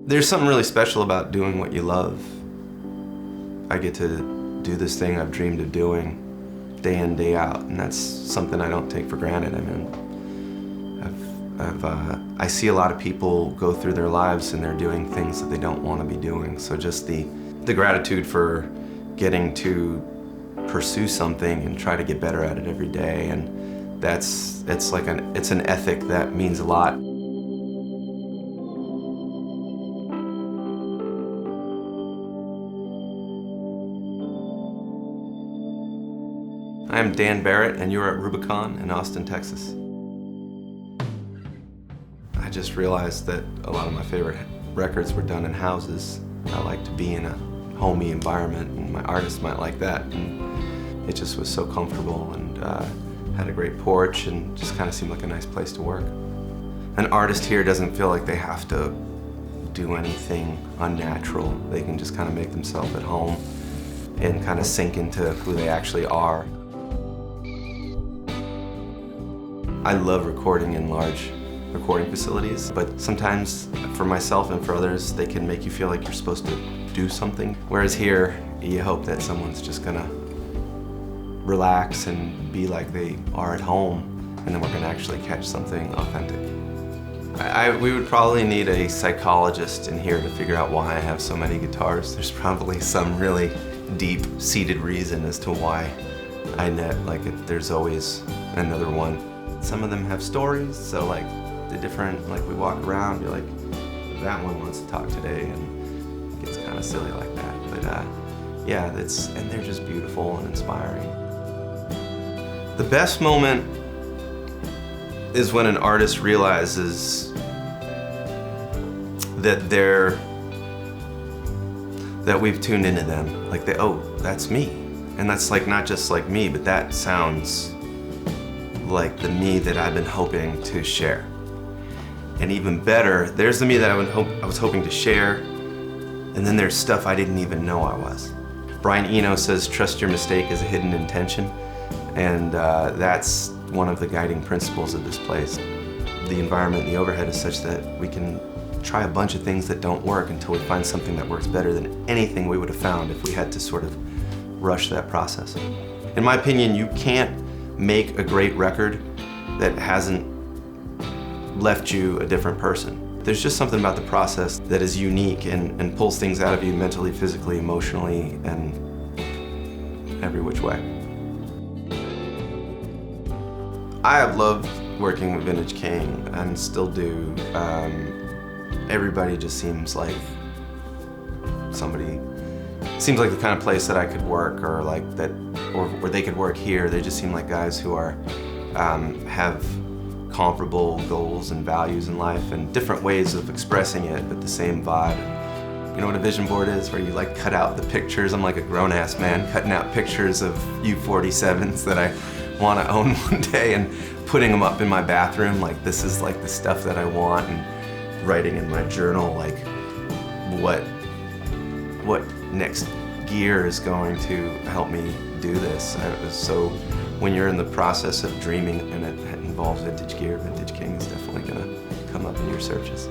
There's something really special about doing what you love. I get to do this thing I've dreamed of doing day in, day out, and that's something I don't take for granted. I mean, I see a lot of people go through their lives and they're doing things that they don't want to be doing. So just the gratitude for getting to pursue something and try to get better at it every day, and it's an ethic that means a lot. I'm Dan Barrett, and you're at Rubicon in Austin, Texas. I just realized that a lot of my favorite records were done in houses. I like to be in a homey environment, and my artists might like that. And it just was so comfortable, and had a great porch, and just kind of seemed like a nice place to work. An artist here doesn't feel like they have to do anything unnatural. They can just kind of make themselves at home and kind of sink into who they actually are. I love recording in large recording facilities, but sometimes for myself and for others, they can make you feel like you're supposed to do something. Whereas here, you hope that someone's just gonna relax and be like they are at home, and then we're gonna actually catch something authentic. We would probably need a psychologist in here to figure out why I have so many guitars. There's probably some really deep-seated reason as to why there's always another one. Some of them have stories, so like we walk around, you're like, that one wants to talk today, and it gets kind of silly like that. But yeah, and they're just beautiful and inspiring. The best moment is when an artist realizes that we've tuned into them. Like oh, that's me. And that's like not just like me, but that sounds like the me that I've been hoping to share. And even better, there's the me that I was hoping to share, and then there's stuff I didn't even know I was. Brian Eno says, trust your mistake is a hidden intention, and that's one of the guiding principles of this place. The environment and the overhead is such that we can try a bunch of things that don't work until we find something that works better than anything we would have found if we had to sort of rush that process. In my opinion, you can't make a great record that hasn't left you a different person. There's just something about the process that is unique and pulls things out of you mentally, physically, emotionally, and every which way. I have loved working with Vintage King and still do. Everybody just seems like the kind of place that I could work, or where they could work here. They just seem like guys who are have comparable goals and values in life and different ways of expressing it, but the same vibe. You know what a vision board is, where you like cut out the pictures? I'm like a grown-ass man cutting out pictures of U-47s that I want to own one day and putting them up in my bathroom. Like, this is like the stuff that I want, and writing in my journal like what next gear is going to help me do this. So when you're in the process of dreaming and it involves vintage gear, Vintage King is definitely gonna come up in your searches.